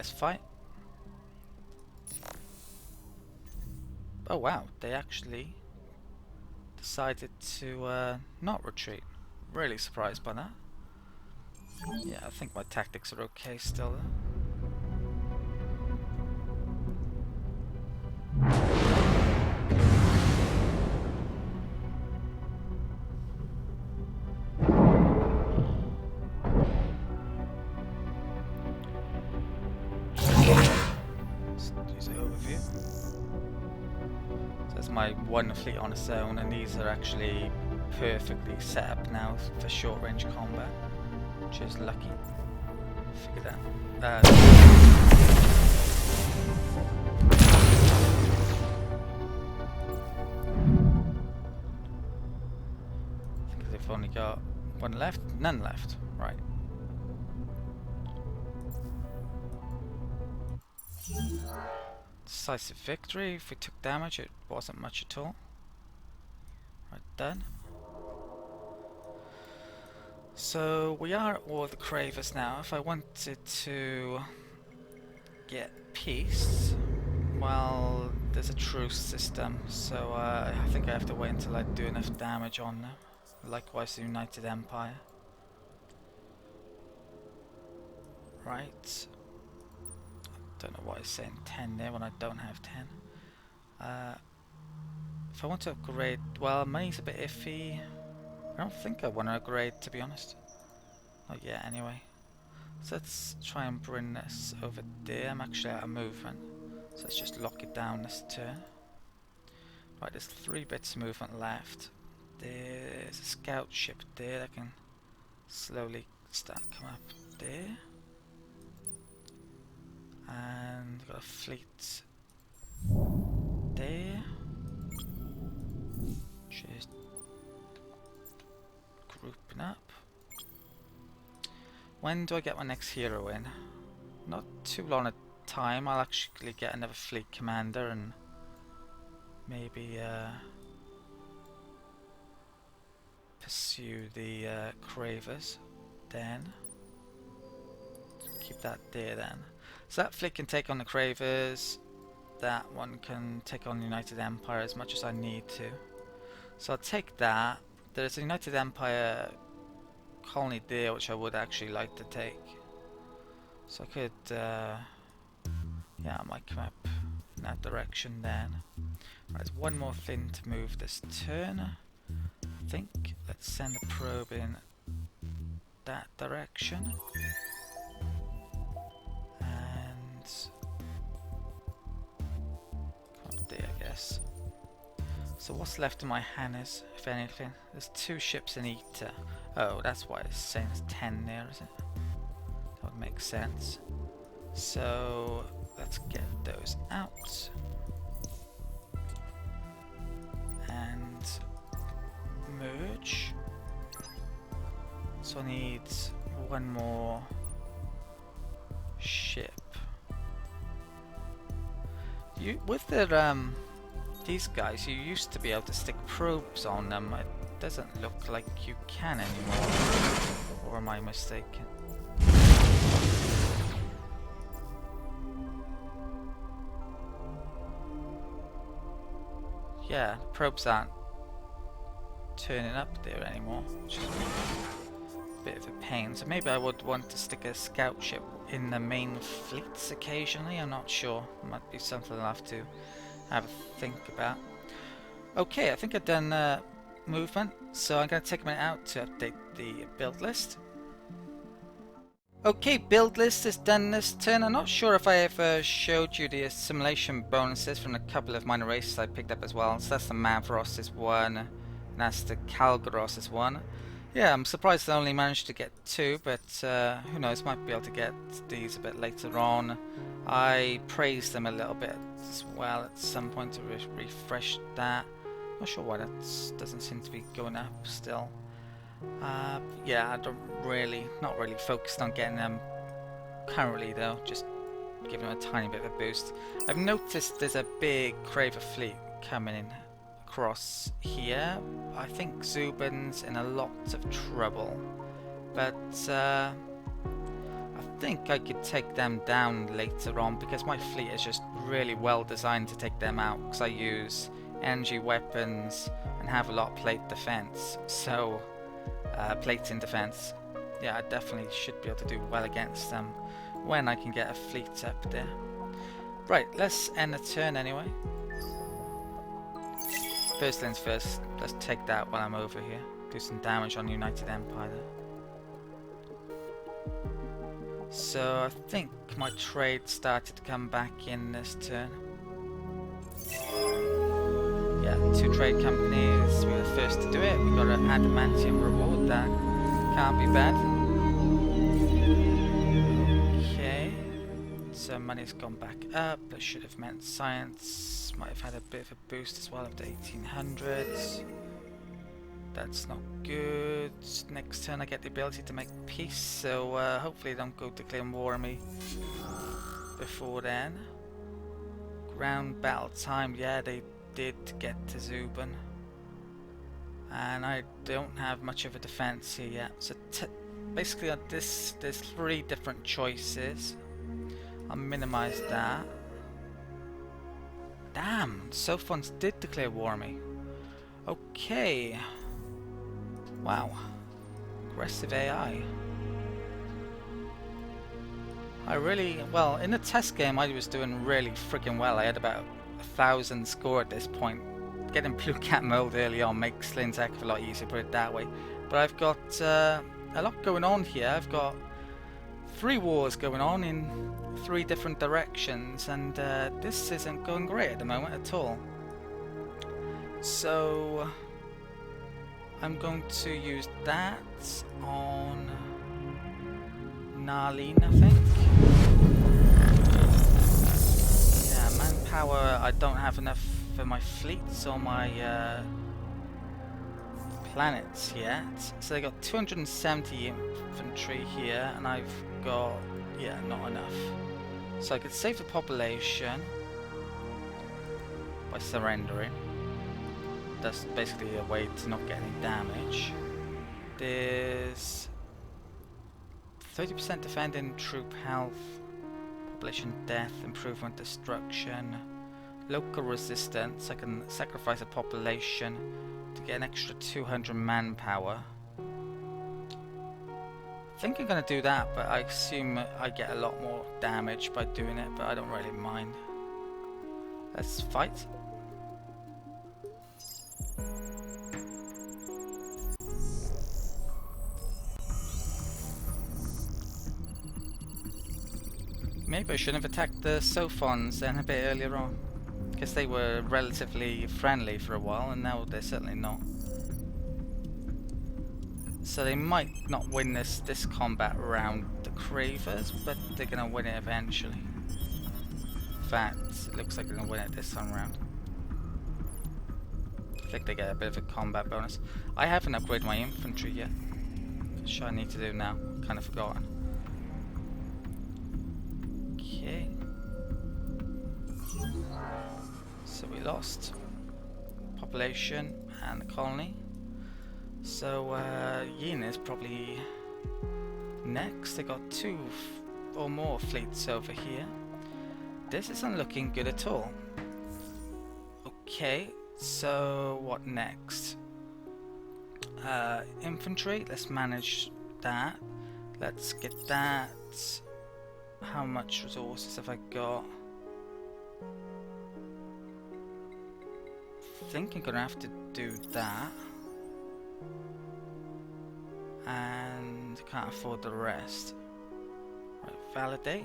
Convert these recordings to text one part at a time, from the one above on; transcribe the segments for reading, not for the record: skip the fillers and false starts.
Let's fight. Oh wow, they actually decided to not retreat. Really surprised by that. Yeah, I think my tactics are okay still. Let's use the overview. So that's my one fleet on its own, and these are actually perfectly set up now for short range combat, which is lucky. Figure that. I think they've only got one left, none left, right. Decisive victory. If we took damage, it wasn't much at all. Right, done. So we are at war with the Cravers now. If I wanted to get peace, well, there's a truce system, so I think I have to wait until I do enough damage on them. Likewise, the United Empire. Right. Don't know why it's saying 10 there when I don't have 10. If I want to upgrade, well, money's a bit iffy. I don't think I want to upgrade, to be honest. Not yet, anyway. So let's try and bring this over there. I'm actually out of movement, so let's just lock it down this turn. Right, there's 3 bits of movement left. There's a scout ship there that can slowly start coming up there. And got a fleet there. Just grouping up. When do I get my next hero in? Not too long a time. I'll actually get another fleet commander and maybe pursue the Cravers. Then keep that there then. So that fleet can take on the Cravers. That one can take on the United Empire as much as I need to. So I'll take that. There's a United Empire colony there which I would actually like to take. So I could, yeah, I might come up in that direction then. Right, there's one more thing to move this turn. I think let's send a probe in that direction. There, I guess. So what's left in my hands, if anything? There's 2 ships in Eta. Oh, that's why it's saying it's 10 there, is it? That would make sense. So let's get those out. And merge. So I need one more ship. With the these guys, you used to be able to stick probes on them. It doesn't look like you can anymore. Or am I mistaken? Yeah, probes aren't turning up there anymore, which is a bit of a pain. So maybe I would want to stick a scout ship in the main fleets occasionally. I'm not sure. Might be something I'll have to have a think about. Okay, I think I've done movement, so I'm going to take a minute out to update the build list. Okay, build list is done this turn. I'm not sure if I ever showed you the assimilation bonuses from a couple of minor races I picked up as well. So that's the Mavros is one, and that's the Kalgaros is one. Yeah, I'm surprised I only managed to get 2, but who knows, might be able to get these a bit later on. I praised them a little bit as well at some point to refresh that. Not sure why that doesn't seem to be going up still. Yeah, not really focused on getting them currently though, just giving them a tiny bit of a boost. I've noticed there's a big Craver fleet coming in across here. I think Zubin's in a lot of trouble, but I think I could take them down later on because my fleet is just really well designed to take them out because I use energy weapons and have a lot of plate defense. So, plates in defense. Yeah, I definitely should be able to do well against them when I can get a fleet up there. Right, let's end the turn anyway. First things first, let's take that while I'm over here. Do some damage on United Empire there. So I think my trade started to come back in this turn. Yeah, 2 trade companies. We were the first to do it. We got an adamantium reward. That can't be bad. Okay. So money's gone back up. That should have meant science might have had a bit of a boost as well up to 1800s. That's not good. Next turn I get the ability to make peace, so hopefully they don't go declaring war on me before then. Ground battle time, yeah, they did get to Zubin. And I don't have much of a defense here yet. So basically on this, there's 3 different choices. I'll minimize that. Damn, Sophons did declare war on me. Okay. Wow. Aggressive AI. Well, in the test game I was doing really freaking well. I had about 1,000 score at this point. Getting Blue Cat mode early on makes Slin's heck of a lot easier, put it that way. But I've got a lot going on here. I've got 3 wars going on in 3 different directions, and this isn't going great at the moment at all. So I'm going to use that on Narleen, I think. Yeah, manpower, I don't have enough for my fleets or my planets yet. So they got 270 infantry here, and I've got, yeah, not enough. So I could save the population by surrendering. That's basically a way to not get any damage. There's 30% defending troop health, population death, improvement destruction, local resistance. I can sacrifice a population to get an extra 200 manpower. I think I'm going to do that, but I assume I get a lot more damage by doing it, but I don't really mind. Let's fight. Maybe I shouldn't have attacked the Sophons then a bit earlier on, because they were relatively friendly for a while, and now they're certainly not. So they might not win this combat round, the Cravers, but they're going to win it eventually. In fact, it looks like they're going to win it this time around. I think they get a bit of a combat bonus. I haven't upgraded my infantry yet, which I need to do now. Kind of forgotten. Okay. So we lost population and the colony. So Yin is probably next. They got 2 or more fleets over here. This isn't looking good at all. Okay, so what next? Infantry, let's manage that. Let's get that. How much resources have I got? I think I'm gonna have to do that. And can't afford the rest. Right, validate.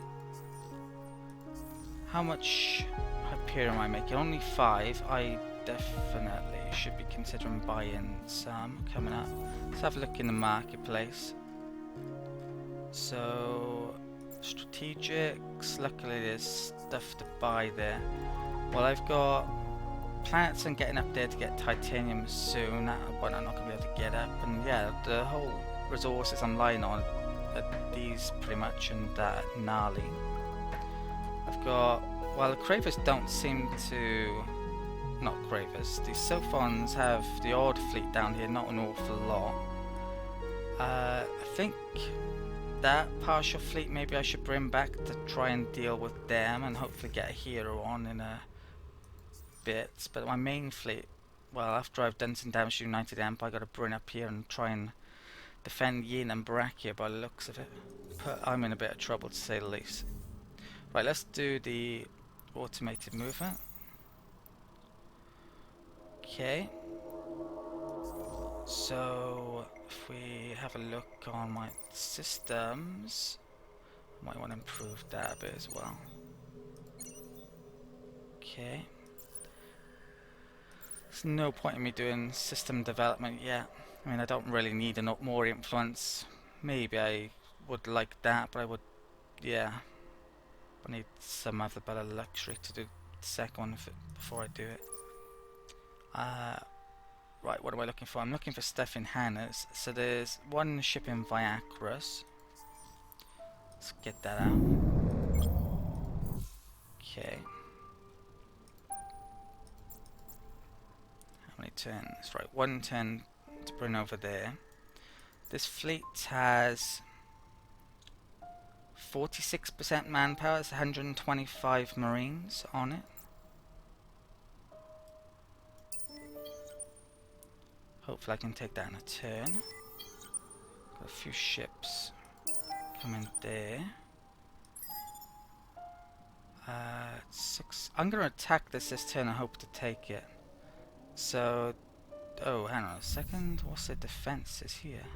How much Hyperion am I making? Only 5. I definitely should be considering buying some coming up. Let's have a look in the marketplace. So strategics, luckily there's stuff to buy there. Well, I've got planets and getting up there to get titanium soon. That one I'm not going to be able to get up, and yeah, the whole resources I'm relying on are these pretty much, and that Gnarly. I've got, well, the Cravers don't seem to, not Cravers, the Sophons have the odd fleet down here, not an awful lot. I think that partial fleet maybe I should bring back to try and deal with them and hopefully get a hero on in a bit. But my main fleet, well, after I've done some damage to United Empire, I got to bring up here and try and defend Yin and Brachia by the looks of it. But I'm in a bit of trouble to say the least. Right, let's do the automated movement. Okay. So if we have a look on my systems, I might want to improve that a bit as well. Okay. There's no point in me doing system development yet. I mean, I don't really need more influence. Maybe I would like that, but I would, yeah. I need some other better luxury to do the second one before I do it. Right, what am I looking for? I'm looking for stuff in hangars. So there's one ship in Viacrus. Let's get that out. Okay. How many turns? Right, one turn to bring over there. This fleet has 46% manpower. It's 125 marines on it. Hopefully I can take that in a turn. Got a few ships coming there. 6. I'm going to attack this turn and hope to take it. So, oh, hang on a second. What's the defenses here?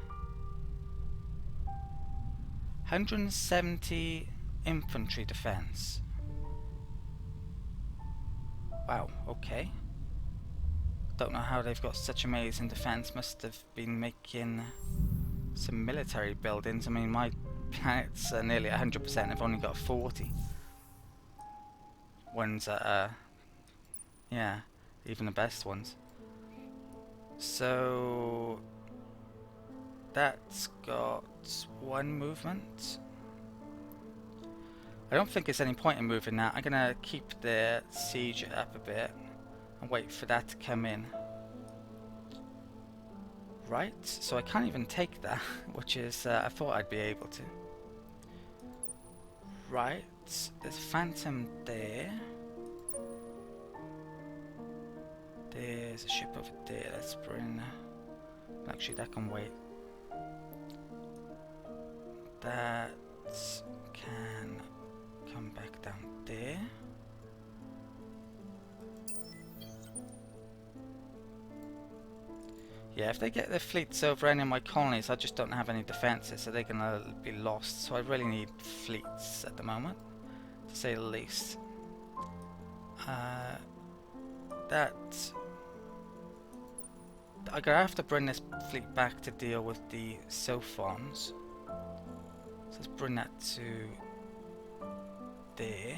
170 infantry defense. Wow, okay. Don't know how they've got such amazing defense. Must have been making some military buildings. I mean, my planets are nearly 100%. I've only got 40. Ones that are, yeah, even the best ones. So that's got one movement. I don't think there's any point in moving that. I'm gonna keep the siege up a bit and wait for that to come in. Right, so I can't even take that, which is, I thought I'd be able to. Right, there's Phantom there. There's a ship over there. Let's bring... Actually, that can wait. That can come back down there. Yeah, if they get their fleets over any of my colonies, I just don't have any defences, so they're gonna be lost. So I really need fleets at the moment, to say the least. I'm gonna have to bring this fleet back to deal with the Sophons. So let's bring that to there.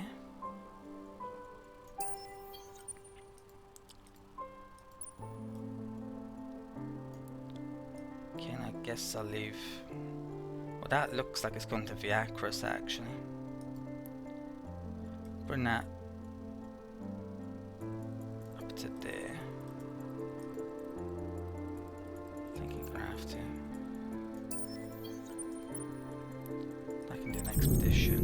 Okay, and I guess I'll leave. Well, that looks like it's going to Viacrus actually. Bring that up to there. I think I'm gonna have to. I can do an expedition.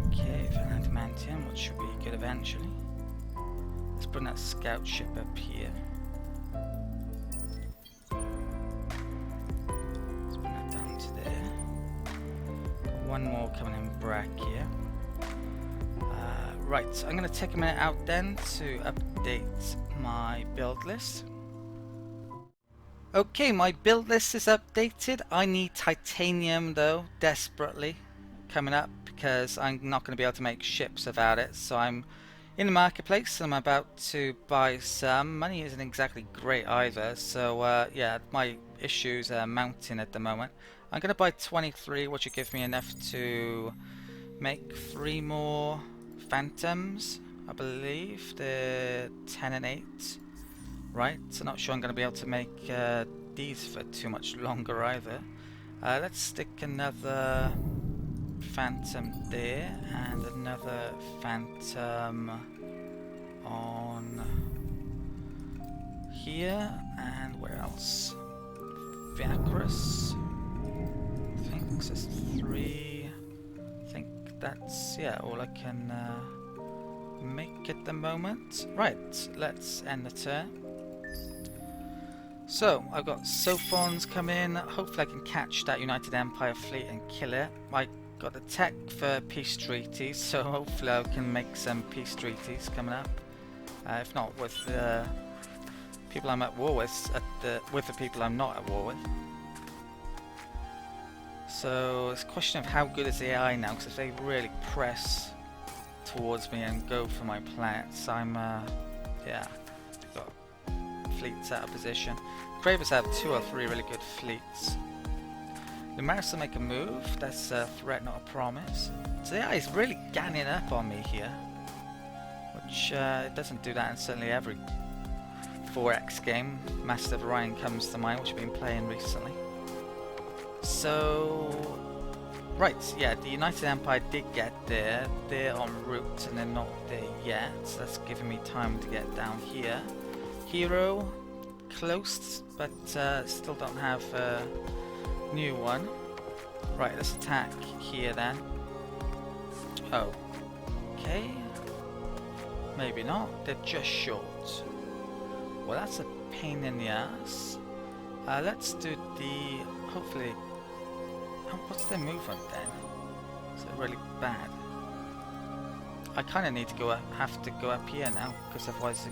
Okay, for an adamantium, which should be good eventually. Let's bring that scout ship up here. Let's bring that down to there. Got one more coming in Brachia. Right, so I'm going to take a minute out then to update my build list. Okay, my build list is updated. I need titanium though, desperately, coming up, because I'm not going to be able to make ships without it. So I'm in the marketplace and I'm about to buy some. Money isn't exactly great either, so yeah, my issues are mounting at the moment. I'm going to buy 23, which will give me enough to make 3 more Phantoms, I believe. They're 10 and 8. Right, so not sure I'm going to be able to make these for too much longer either. Let's stick another Phantom there and another Phantom on here, and where else? Viacrus. I think there's 3. I think that's, yeah, all I can make at the moment. Right, let's end the turn. So, I've got Sophons come in. Hopefully I can catch that United Empire fleet and kill it. I got the tech for peace treaties, so hopefully I can make some peace treaties coming up. If not with the people I'm at war with, with the people I'm not at war with. So it's a question of how good is the AI now, because if they really press towards me and go for my planets, I'm, yeah, got fleets out of position. Cravers have 2 or 3 really good fleets. Lumaris will make a move, that's a threat, not a promise. So the AI is really ganning up on me here, which it doesn't do that in certainly every 4X game. Master of Orion comes to mind, which I've been playing recently. So, right, yeah, the United Empire did get there. They're en route and they're not there yet, so that's giving me time to get down here. Hero, close, but still don't have a new one. Right, let's attack here then. Oh, okay. Maybe not, they're just short. Well, that's a pain in the ass. Let's do the, hopefully, what's their movement then? Is it really bad? I kind of need to go up, have to go up here now, because otherwise,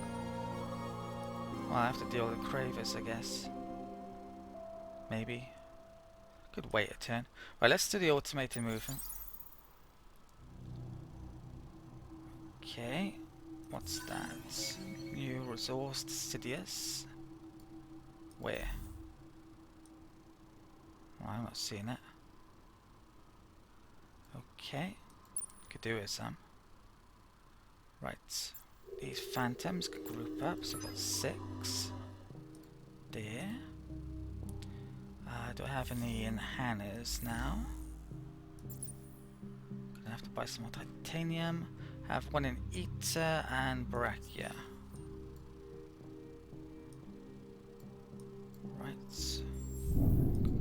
well, I have to deal with the Cravers, I guess. Maybe. Could wait a turn. Right, let's do the automated movement. Okay, what's that? New resource, Sidious. Where? Well, I'm not seeing it. Okay, could do with some. Right, these phantoms could group up, so I've got 6 there. Do I have any enhancers now? Gonna have to buy some more titanium. Have 1 in Eta and Brachia. Right.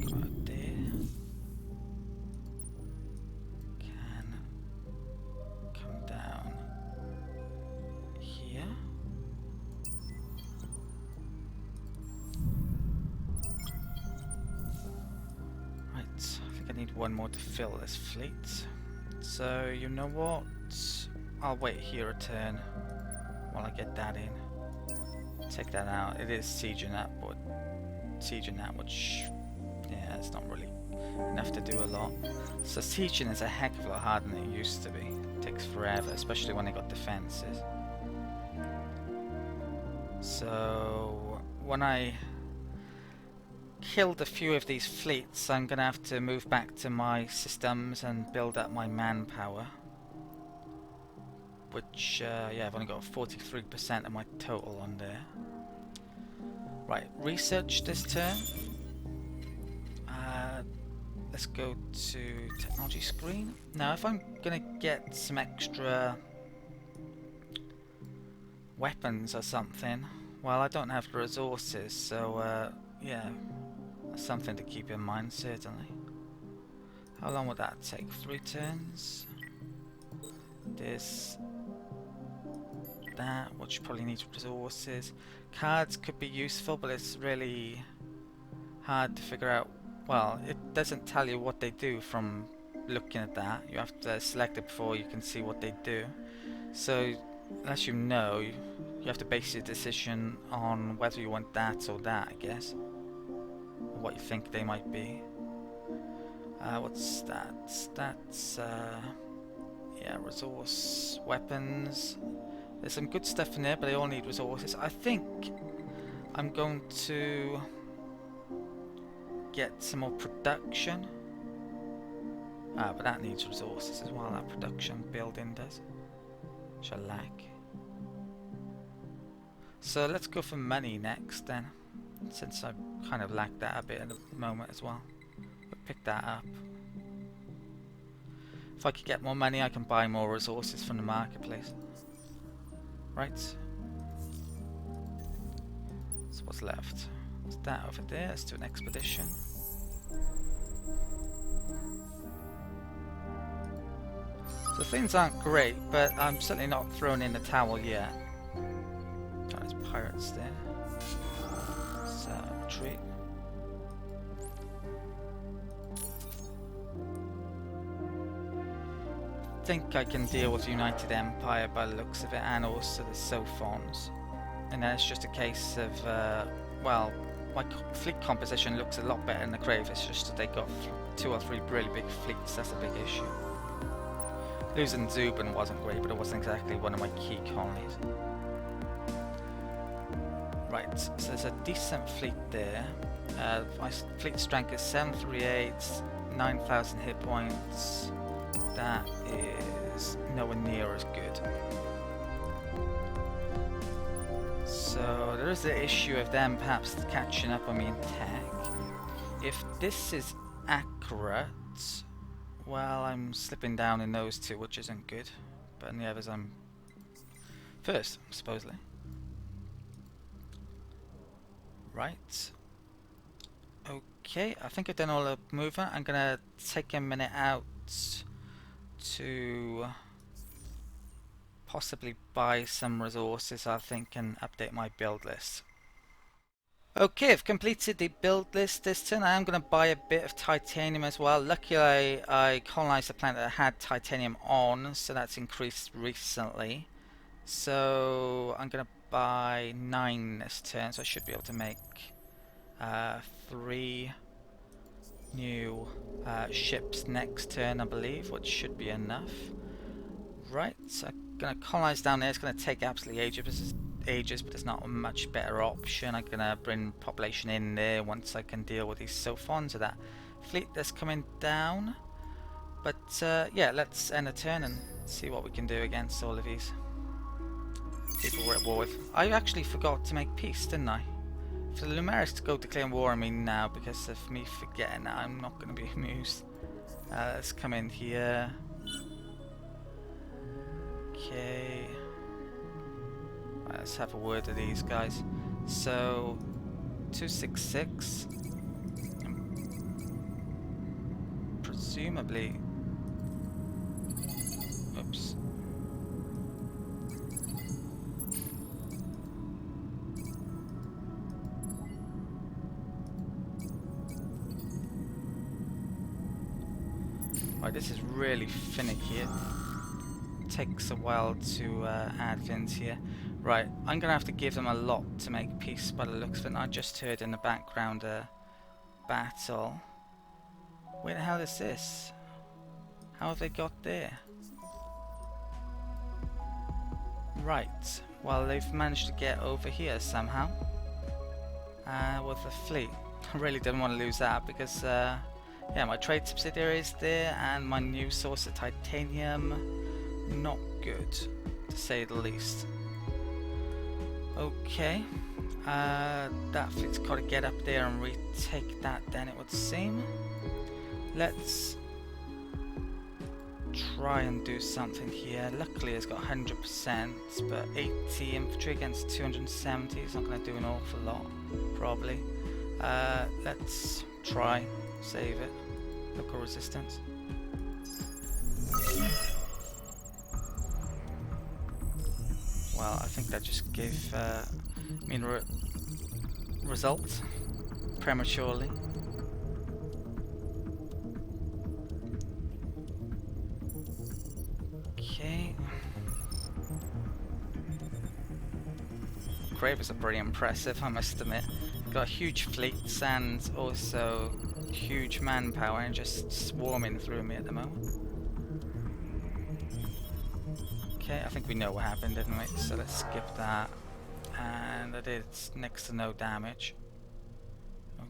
Go out there. Can come down here. Right, I think I need 1 more to fill this fleet. So, you know what? I'll wait here a turn while I get that in. Take that out. It is sieging that, but sieging that, which, yeah, it's not really enough to do a lot. So sieging is a heck of a lot harder than it used to be. It takes forever, especially when they got defenses. So when I killed a few of these fleets, I'm gonna have to move back to my systems and build up my manpower. Which, yeah, I've only got 43% of my total on there. Right, research this turn. Let's go to technology screen. Now, if I'm gonna get some extra weapons or something, well, I don't have the resources, so, yeah, that's something to keep in mind, certainly. How long would that take? 3 turns? This, that, which probably needs resources. Cards could be useful, but it's really hard to figure out. Well, it doesn't tell you what they do from looking at that. You have to select it before you can see what they do. So, unless you know, you have to base your decision on whether you want that or that, I guess. Or what you think they might be. What's that? That's, yeah, resource, weapons. There's some good stuff in there, but they all need resources. I think I'm going to get some more production. But that needs resources as well, that production building does. Which I lack. So let's go for money next then, since I kind of lack that a bit at the moment as well. But pick that up. If I could get more money, I can buy more resources from the marketplace. Right. So So what's left? What's that over there? Let's do an expedition. So things aren't great, but I'm certainly not throwing in the towel yet. Oh, there's pirates there. So, retreat. I think I can deal with United Empire by the looks of it, and also the Sophons. And then it's just a case of, well, my fleet composition looks a lot better than the Crave. It's just that they got 2 or 3 really big fleets. That's a big issue. Losing Zubin wasn't great, but it wasn't exactly one of my key colonies. Right, so there's a decent fleet there. My fleet strength is 738, 9,000 hit points. That is nowhere near as good. So there is the issue of them perhaps catching up on me in tech. If this is accurate, well, I'm slipping down in those 2, which isn't good. But in the others, I'm first, supposedly. Right. Okay, I think I've done all the movement. I'm gonna take a minute out to possibly buy some resources, I think, and update my build list. Okay, I've completed the build list this turn. I am going to buy a bit of titanium as well. Luckily, I colonized a planet that had titanium on, so that's increased recently. So I'm going to buy 9 this turn, so I should be able to make 3 new ships next turn, I believe, which should be enough. Right, so I'm going to colonize down there. It's going to take absolutely ages, but there's not a much better option. I'm going to bring population in there once I can deal with these Sophons or that fleet that's coming down. But yeah, let's end the turn and see what we can do against all of these people we're at war with. I actually forgot to make peace, didn't I? For the Lumerics to go declaring war on me now because of me forgetting that, I'm not going to be amused. Let's come in here. Okay. Right, let's have a word with these guys. So, 266. Presumably. Oops. Right, this is really finicky. It takes a while to add things here. Right, I'm gonna have to give them a lot to make peace by the looks of it. I just heard in the background a battle. Where the hell is this? How have they got there? Right, well, they've managed to get over here somehow with the fleet. I really didn't want to lose that because yeah, my trade subsidiary is there and my new source of titanium, not good to say the least. Okay, that fleet's got to get up there and retake that then, it would seem. Let's try and do something here. Luckily it's got 100%, but 80 infantry against 270 is not going to do an awful lot, probably. Let's try, save it. Local resistance. Well, I think that just gave me results prematurely. Okay. Cravers are pretty impressive, I must admit. Got huge fleets and also huge manpower and just swarming through me at the moment. Okay, I think we know what happened, didn't we? So let's skip that. And I did next to no damage.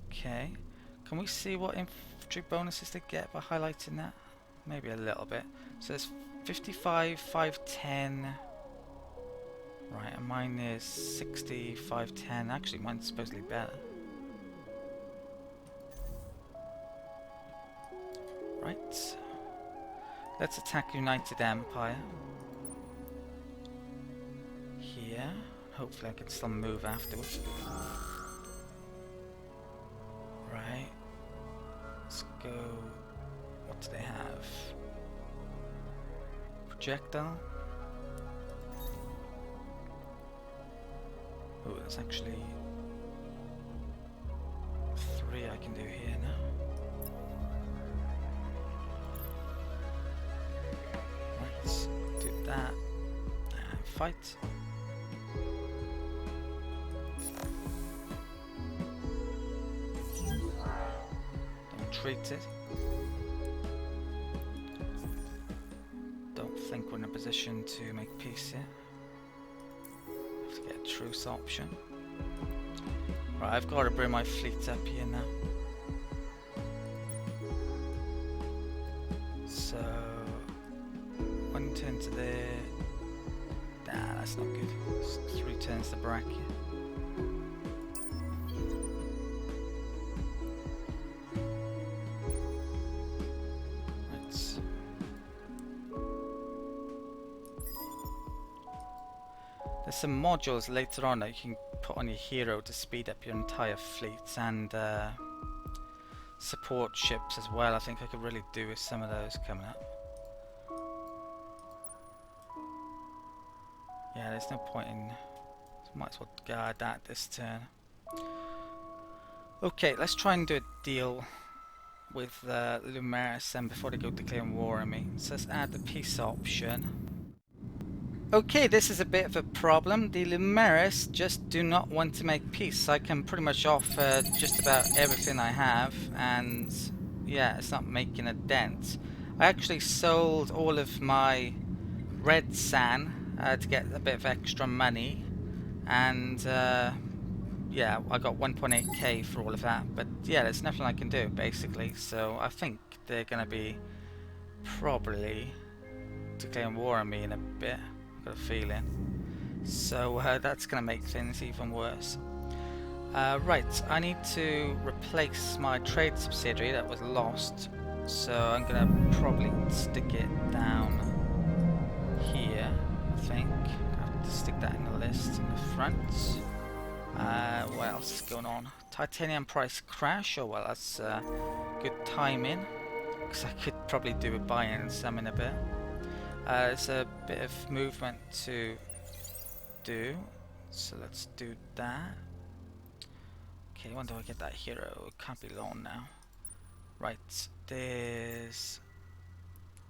Okay. Can we see what infantry bonuses they get by highlighting that? Maybe a little bit. So there's 55, 510. Right, and mine is 60, 510. Actually, mine's supposedly better. Right. Let's attack United Empire. Here. Hopefully I can still move afterwards. go... What do they have? Projectile. Oh, there's actually 3 I can do here now. Let's do that and fight. Don't treat it. Don't think we're in a position to make peace yet. Have to get a truce option. Right, I've got to bring my fleet up here now. So, 1 turn to there. Nah, that's not good. It's 3 turns to Brack here. There's some modules later on that you can put on your hero to speed up your entire fleets and support ships as well. I think I could really do with some of those coming up. Yeah, there's no point in... Might as well guard that this turn. Okay, let's try and do a deal with Lumeris and before they go declaring war on me. So let's add the peace option. Okay, this is a bit of a problem. The Lumeris just do not want to make peace. I can pretty much offer just about everything I have, and yeah, it's not making a dent. I actually sold all of my red sand to get a bit of extra money, and yeah, I got 1.8k for all of that. But yeah, there's nothing I can do basically. So I think they're gonna be probably declaring war on me in a bit. Got a feeling. So that's going to make things even worse. Right, I need to replace my trade subsidiary that was lost. So I'm going to probably stick it down here, I think. I have to stick that in the list in the front. What else is going on? Titanium price crash. Oh well, that's good timing. Because I could probably do a buy-in and some in a bit. There's a bit of movement to do, so let's do that. Okay, when do I get that hero? It can't be long now. Right, there's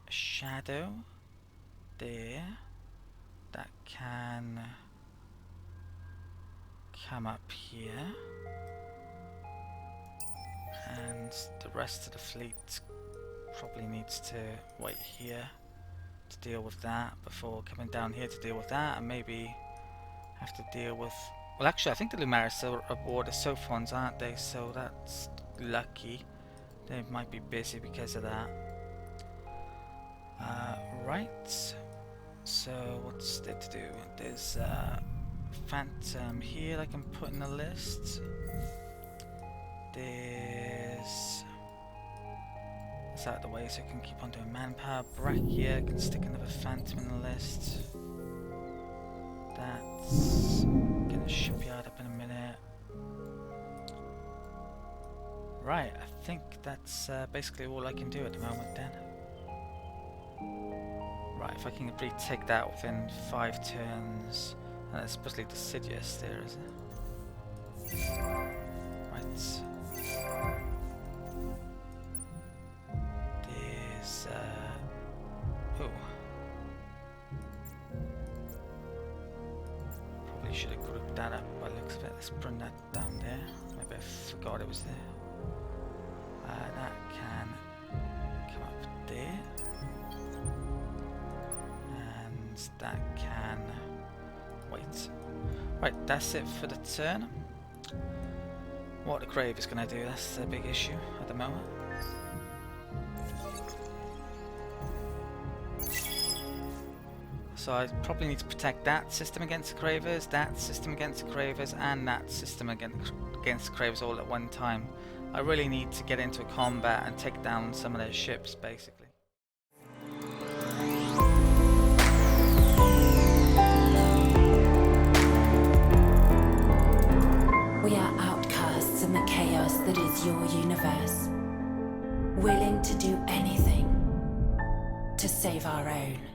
a shadow there that can come up here, and the rest of the fleet probably needs to wait here to deal with that before coming down here to deal with that, and maybe have to deal with... Well, actually I think the Lumeris are aboard the Sophons, aren't they? So that's lucky. They might be busy because of that. Right, so what's there to do? There's Phantom here I can put in the list. There's... It's out of the way so I can keep on doing manpower. Brachia, I can stick another Phantom in the list. That's... Get a shipyard up in a minute. Right, I think that's basically all I can do at the moment then. Right, if I can retake that within 5 turns. And that's supposedly Deciduous there, is it? Right. Oh. Probably should have grouped that up by the looks of it. Let's bring that down there. Maybe I forgot it was there. That can come up there. And that can wait. Right, that's it for the turn. What the Crave is going to do, that's the big issue at the moment. So I probably need to protect that system against Cravers, that system against Cravers, and that system against Cravers all at one time. I really need to get into a combat and take down some of their ships, basically. We are outcasts in the chaos that is your universe. willing to do anything to save our own.